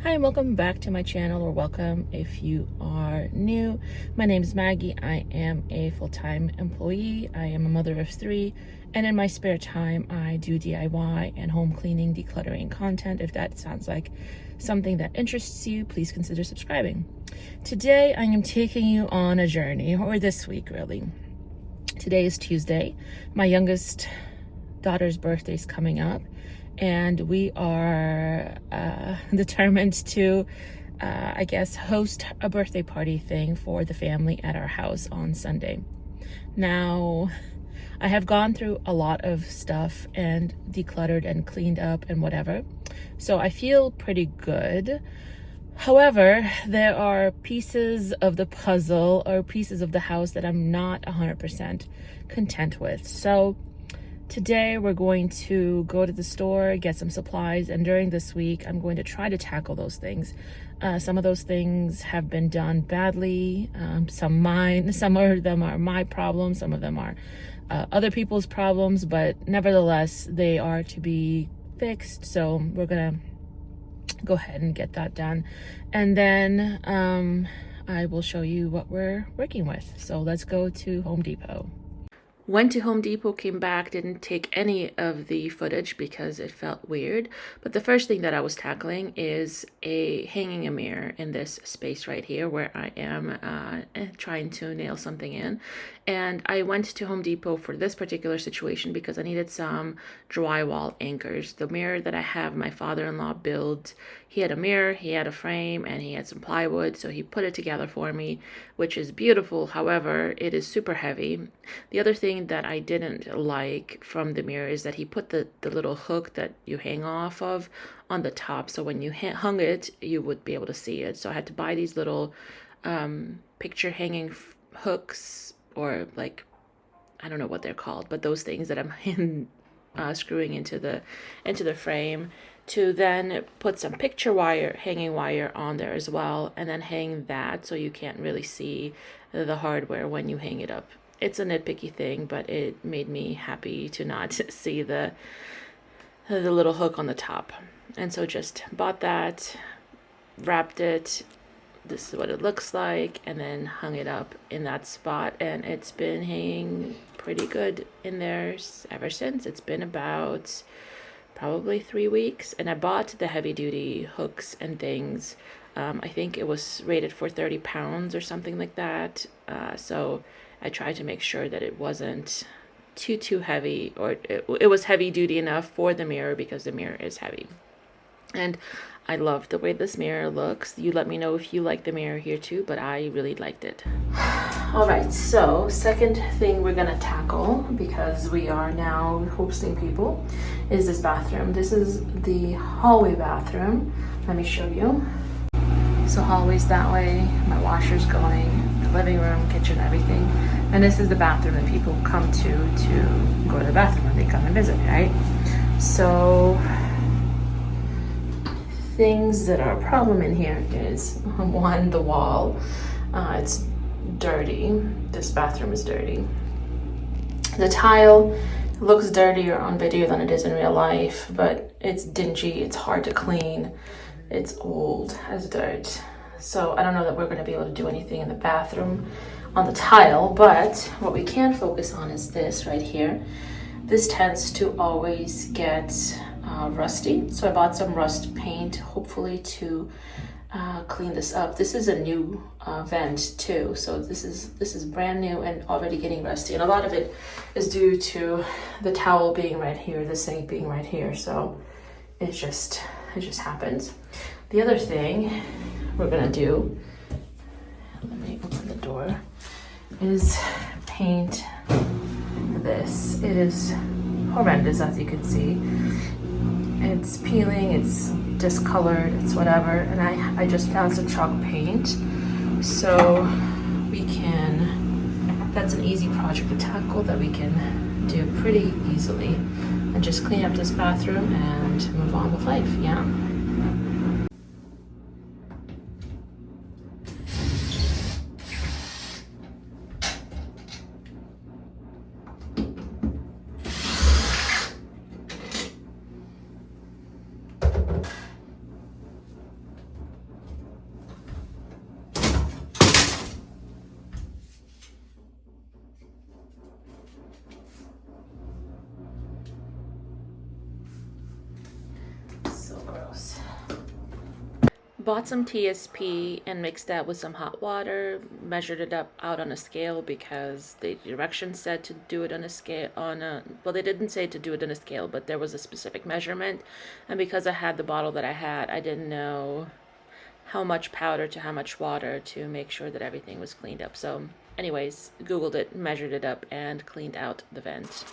Hi and welcome back to my channel, or welcome if you are new. My name is Maggie. I am a full-time employee. I am a mother of 3, and in my spare time I do DIY and home cleaning, decluttering content. If that sounds like something that interests you, please consider subscribing. Today I am taking you on a journey, or this week really. Today is Tuesday. My youngest daughter's birthday is coming up, and we are determined to, I guess, host a birthday party thing for the family at our house on Sunday. Now, I have gone through a lot of stuff and decluttered and cleaned up and whatever, so I feel pretty good. However, there are pieces of the puzzle or pieces of the house that I'm not 100% content with. So today we're going to go to the store, get some supplies, and during this week I'm going to try to tackle those things. Some of those things have been done badly, some of them are my problems, some of them are other people's problems, but nevertheless they are to be fixed. So we're gonna go ahead and get that done, and then I will show you what we're working with. So let's go to Home Depot. Went to Home Depot, came back, didn't take any of the footage because it felt weird. But the first thing that I was tackling is hanging a mirror in this space right here where I am trying to nail something in. And I went to Home Depot for this particular situation because I needed some drywall anchors. The mirror that I have my father-in-law build, he had a mirror, he had a frame, and he had some plywood, so he put it together for me, which is beautiful. However, it is super heavy. The other thing that I didn't like from the mirror is that he put the little hook that you hang off of on the top, so when you hung it, you would be able to see it. So I had to buy these little picture hanging hooks, or like, I don't know what they're called, but those things that I'm screwing into the frame, to then put some picture wire, hanging wire on there as well, and then hang that so you can't really see the hardware when you hang it up. It's a nitpicky thing, but it made me happy to not see the little hook on the top. And so just bought that, wrapped it. This is what it looks like, and then hung it up in that spot, and it's been hanging pretty good in there ever since. It's been about probably 3 weeks, and I bought the heavy duty hooks and things. I think it was rated for 30 pounds or something like that. So I tried to make sure that it wasn't too heavy, or it was heavy duty enough for the mirror, because the mirror is heavy. And I love the way this mirror looks. You let me know if you like the mirror here too, but I really liked it. All right, so second thing we're gonna tackle, because we are now hosting people, is this bathroom. This is the hallway bathroom. Let me show you. So hallway's that way, my washer's going, the living room, kitchen, everything. And this is the bathroom that people come to go to the bathroom when they come and visit, right? So things that are a problem in here is, one, the wall. It's dirty. This bathroom is dirty. The tile looks dirtier on video than it is in real life, but it's dingy, it's hard to clean, it's old as dirt. So I don't know that we're going to be able to do anything in the bathroom on the tile, but what we can focus on is this right here. This tends to always get rusty, so I bought some rust paint, hopefully to clean this up. This is a new vent too, so this is brand new and already getting rusty, and a lot of it is due to the towel being right here, the sink being right here, so it just happens. The other thing we're gonna do, let me open the door, is paint this. It is horrendous, as you can see. It's peeling, it's discolored, it's whatever, and I just found some chalk paint, so we can, that's an easy project to tackle that we can do pretty easily, and just clean up this bathroom and move on with life. Yeah. Bought some TSP and mixed that with some hot water, measured it up out on a scale because the directions said to do it on a scale well, they didn't say to do it on a scale, but there was a specific measurement. And because I had the bottle that I had, I didn't know how much powder to how much water to make sure that everything was cleaned up. So anyways, Googled it, measured it up, and cleaned out the vent.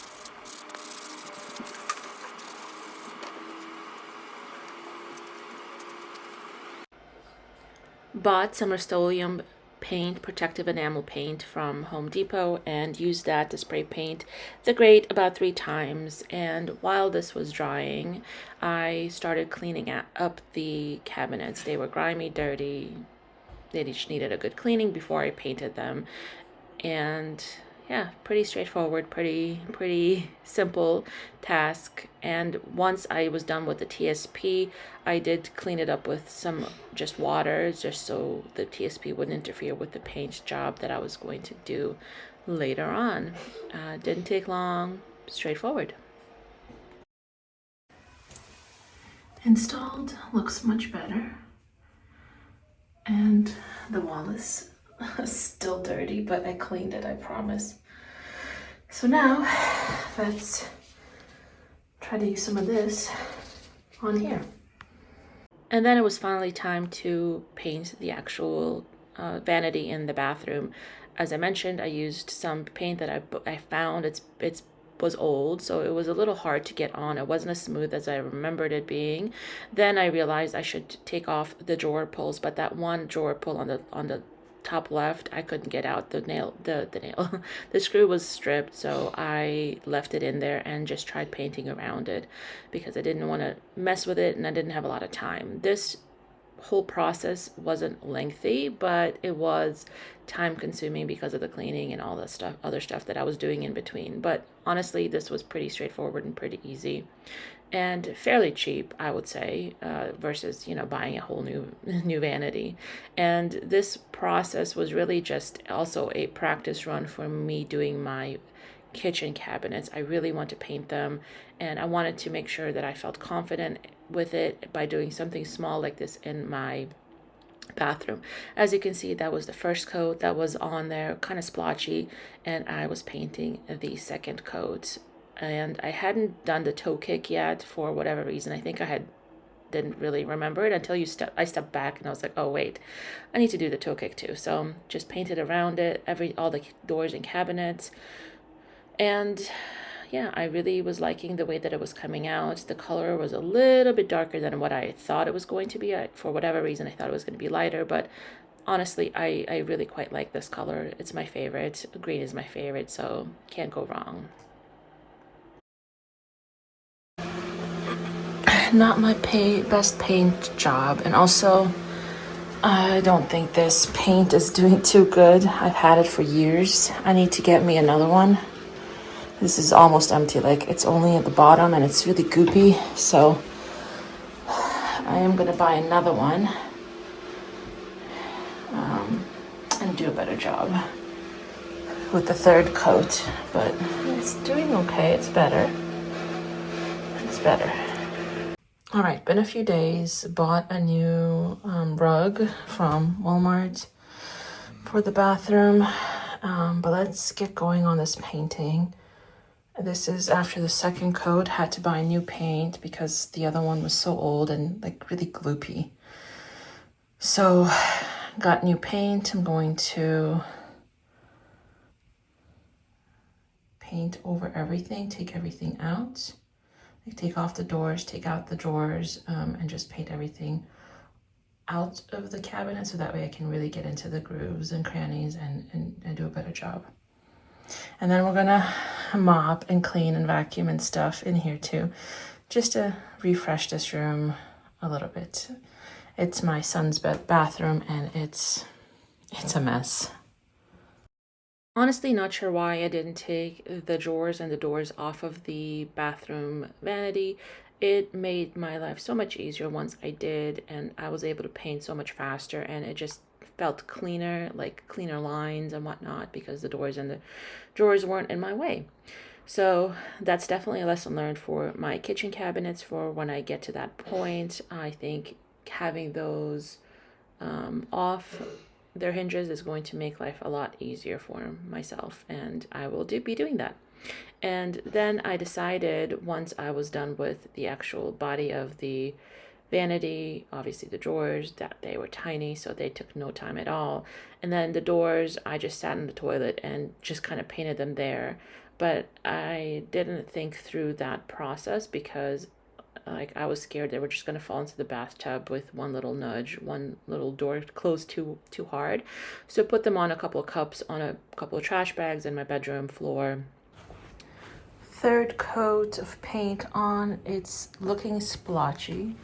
Bought some Rust-Oleum paint, protective enamel paint from Home Depot, and used that to spray paint the grate about 3 times. And while this was drying, I started cleaning up the cabinets. They were grimy, dirty. They each needed a good cleaning before I painted them. And yeah, pretty straightforward, pretty simple task. And once I was done with the TSP, I did clean it up with some just water, just so the TSP wouldn't interfere with the paint job that I was going to do later on. Didn't take long, straightforward. Installed, looks much better. And the wall is still dirty, but I cleaned it, I promise. So now let's try to use some of this on here. And then it was finally time to paint the actual vanity in the bathroom. As I mentioned, I used some paint that I found. It was old, so it was a little hard to get on. It wasn't as smooth as I remembered it being. Then I realized I should take off the drawer pulls, but that one drawer pull on the top left, I couldn't get out. The screw was stripped, so I left it in there and just tried painting around it because I didn't want to mess with it and I didn't have a lot of time. This whole process wasn't lengthy, but it was time consuming because of the cleaning and all the other stuff that I was doing in between. But honestly, this was pretty straightforward and pretty easy and fairly cheap, I would say, versus, buying a whole new vanity. And this process was really just also a practice run for me doing my kitchen cabinets. I really want to paint them, and I wanted to make sure that I felt confident with it by doing something small like this in my bathroom. As you can see, that was the first coat that was on there, kind of splotchy, and I was painting the second coat. And I hadn't done the toe kick yet for whatever reason. I think didn't really remember it until I stepped back and I was like, oh wait, I need to do the toe kick too. So just painted around it, all the doors and cabinets. And yeah, I really was liking the way that it was coming out. The color was a little bit darker than what I thought it was going to be. For whatever reason, I thought it was going to be lighter, but honestly, I really quite like this color. It's my favorite. Green is my favorite, so can't go wrong. Not my best paint job, and also I don't think this paint is doing too good. I've had it for years. I need to get me another one. This is almost empty, like it's only at the bottom and it's really goopy, so I am gonna buy another one and do a better job with the third coat. But it's doing okay. It's better. All right, been a few days. Bought a new rug from Walmart for the bathroom, but let's get going on this painting. This is after the second coat. Had to buy new paint because the other one was so old and like really gloopy. So got new paint. I'm going to paint over everything, take everything out. Take off the doors, take out the drawers, and just paint everything out of the cabinet so that way I can really get into the grooves and crannies and do a better job. And then we're gonna mop and clean and vacuum and stuff in here too, just to refresh this room a little bit. It's my son's bathroom and it's a mess. Honestly, not sure why I didn't take the drawers and the doors off of the bathroom vanity. It made my life so much easier once I did, and I was able to paint so much faster, and it just felt cleaner, like cleaner lines and whatnot, because the doors and the drawers weren't in my way. So that's definitely a lesson learned for my kitchen cabinets for when I get to that point. I think having those off their hinges is going to make life a lot easier for myself, and I will be doing that. And then I decided, once I was done with the actual body of the vanity, obviously the drawers, that they were tiny, so they took no time at all. And then the doors, I just sat in the toilet and just kind of painted them there. But I didn't think through that process because like I was scared they were just going to fall into the bathtub with one little nudge, one little door closed too hard. So put them on a couple of cups on a couple of trash bags in my bedroom floor. Third coat of paint on. It's looking splotchy,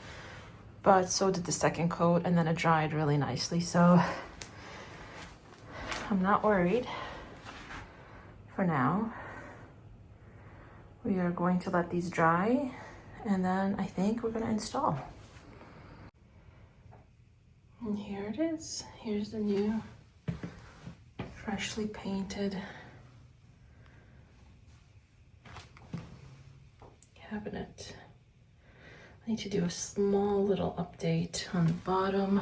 but so did the second coat, and then it dried really nicely, so I'm not worried for now. We are going to let these dry, and then I think we're going to install. And here it is. Here's the new freshly painted cabinet. I need to do a small little update on the bottom.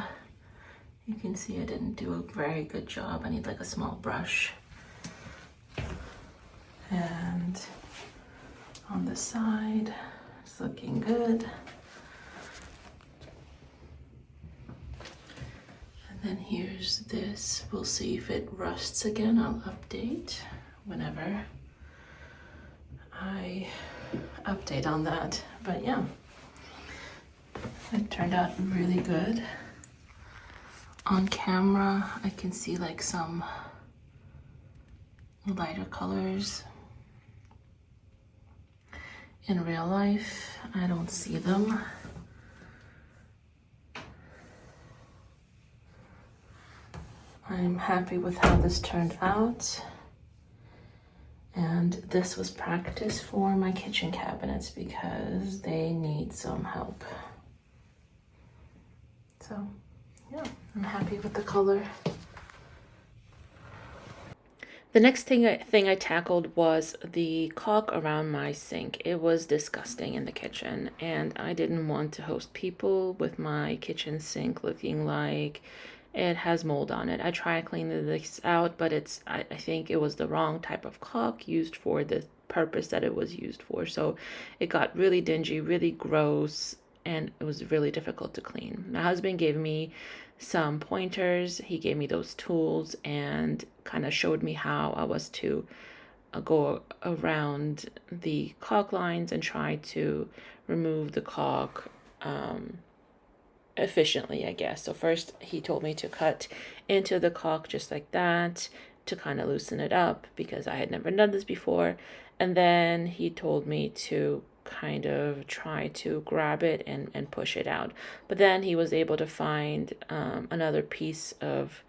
You can see I didn't do a very good job. I need like a small brush. And on the side, it's looking good. And then here's this. We'll see if it rusts again. I'll update whenever I update on that. But yeah, it turned out really good. On camera, I can see like some lighter colors. In real life, I don't see them. I'm happy with how this turned out. And this was practice for my kitchen cabinets because they need some help. So, yeah, I'm happy with the color. The next thing I tackled was the caulk around my sink. It was disgusting in the kitchen, and I didn't want to host people with my kitchen sink looking like it has mold on it. I tried cleaning this out, but I think it was the wrong type of caulk used for the purpose that it was used for. So it got really dingy, really gross, and it was really difficult to clean. My husband gave me some pointers. He gave me those tools and kind of showed me how I was to go around the caulk lines and try to remove the caulk efficiently, I guess. So first he told me to cut into the caulk just like that to kind of loosen it up because I had never done this before. And then he told me to kind of try to grab it and push it out. But then he was able to find another piece of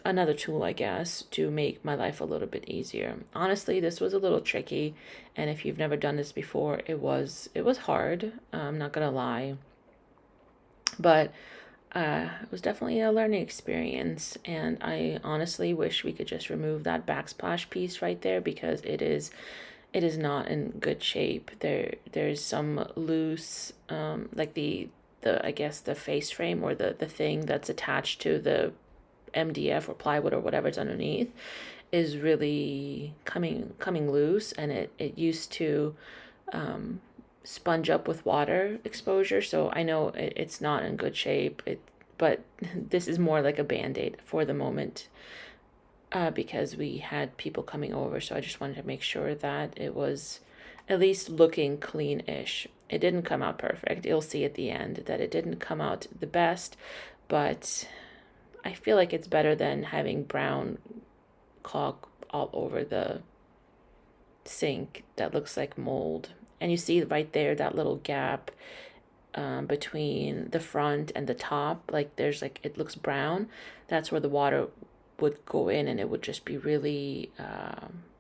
another tool, I guess, to make my life a little bit easier. Honestly, this was a little tricky, and if you've never done this before, it was hard. I'm not gonna lie. But it was definitely a learning experience, and I honestly wish we could just remove that backsplash piece right there because it is not in good shape. There's some loose like the I guess the face frame or the thing that's attached to the MDF or plywood or whatever's underneath is really coming loose, and it used to sponge up with water exposure, so I know it's not in good shape. But this is more like a band-aid for the moment because we had people coming over, so I just wanted to make sure that it was at least looking clean-ish. It didn't come out perfect. You'll see at the end that it didn't come out the best, but I feel like it's better than having brown caulk all over the sink that looks like mold. And you see right there that little gap between the front and the top, like there's like, it looks brown. That's where the water would go in, and it would just be really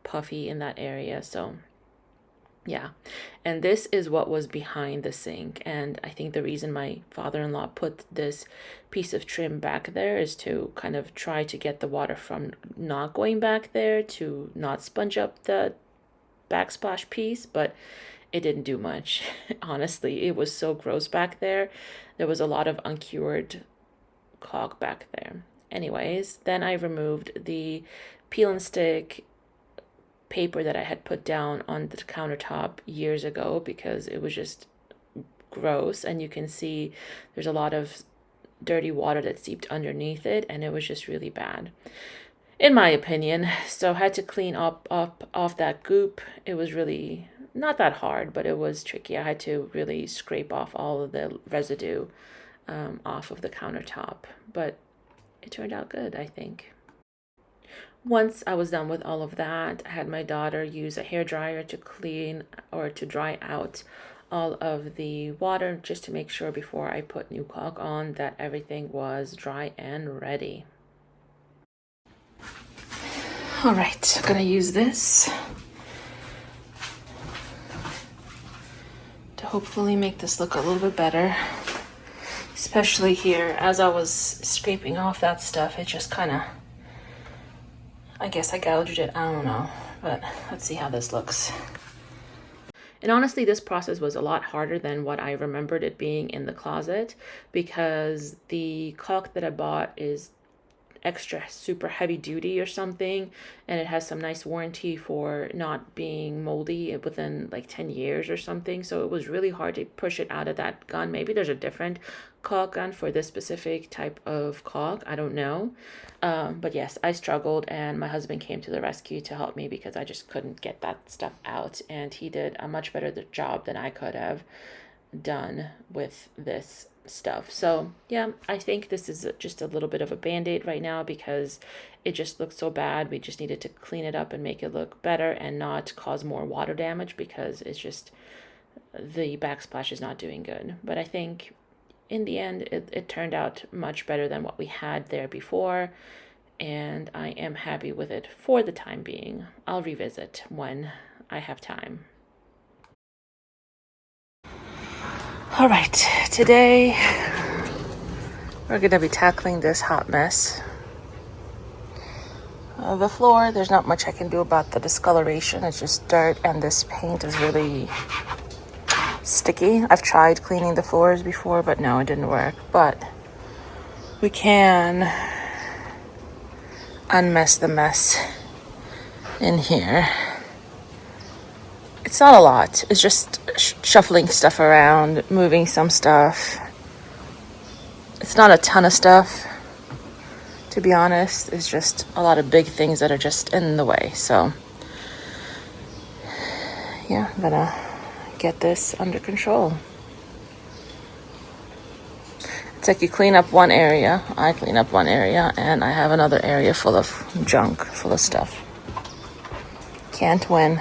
puffy in that area. So yeah, and this is what was behind the sink, and I think the reason my father-in-law put this piece of trim back there is to kind of try to get the water from not going back there to not sponge up the backsplash piece, but it didn't do much. Honestly, it was so gross back there. There was a lot of uncured caulk back there. Anyways, then I removed the peel and stick paper that I had put down on the countertop years ago because it was just gross, and you can see there's a lot of dirty water that seeped underneath it, and it was just really bad in my opinion. So I had to clean up off that goop. It was really not that hard, but it was tricky. I had to really scrape off all of the residue off of the countertop, but it turned out good, I think. Once I was done with all of that, I had my daughter use a hair dryer to clean or to dry out all of the water, just to make sure before I put new caulk on that everything was dry and ready. All right, I'm gonna use this to hopefully make this look a little bit better. Especially here, as I was scraping off that stuff, it just kind of, I guess I gouged it, I don't know. But let's see how this looks. And honestly, this process was a lot harder than what I remembered it being in the closet, because the caulk that I bought is extra super heavy duty or something, and it has some nice warranty for not being moldy within like 10 years or something. So it was really hard to push it out of that gun. Maybe there's a different caulk gun for this specific type of caulk, I don't know. But yes, I struggled, and my husband came to the rescue to help me because I just couldn't get that stuff out, and he did a much better job than I could have done with this stuff. So yeah, I think this is just a little bit of a band-aid right now because it just looks so bad. We just needed to clean it up and make it look better and not cause more water damage, because it's just, the backsplash is not doing good. But I think in the end it turned out much better than what we had there before, and I am happy with it for the time being. I'll revisit when I have time. All right, today we're going to be tackling this hot mess. The floor, there's not much I can do about the discoloration. It's just dirt, and this paint is really sticky. I've tried cleaning the floors before, but no, it didn't work. But we can unmess the mess in here. It's not a lot. It's just shuffling stuff around, moving some stuff. It's not a ton of stuff, to be honest. It's just a lot of big things that are just in the way. So yeah, I'm gonna get this under control. It's like you clean up one area, I clean up one area, and I have another area full of junk, full of stuff. Can't win.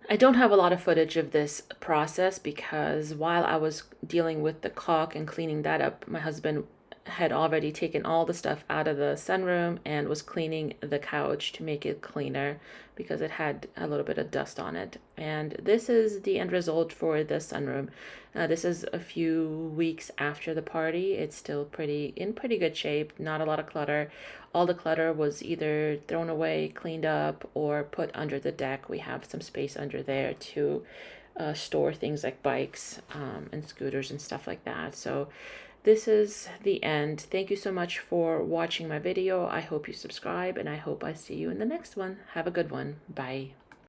I don't have a lot of footage of this process because while I was dealing with the caulk and cleaning that up, my husband had already taken all the stuff out of the sunroom and was cleaning the couch to make it cleaner because it had a little bit of dust on it. And this is the end result for the sunroom. This is a few weeks after the party. It's still in pretty good shape, not a lot of clutter. All the clutter was either thrown away, cleaned up, or put under the deck. We have some space under there to store things like bikes and scooters and stuff like that. So this is the end. Thank you so much for watching my video. I hope you subscribe, and I hope I see you in the next one. Have a good one. Bye.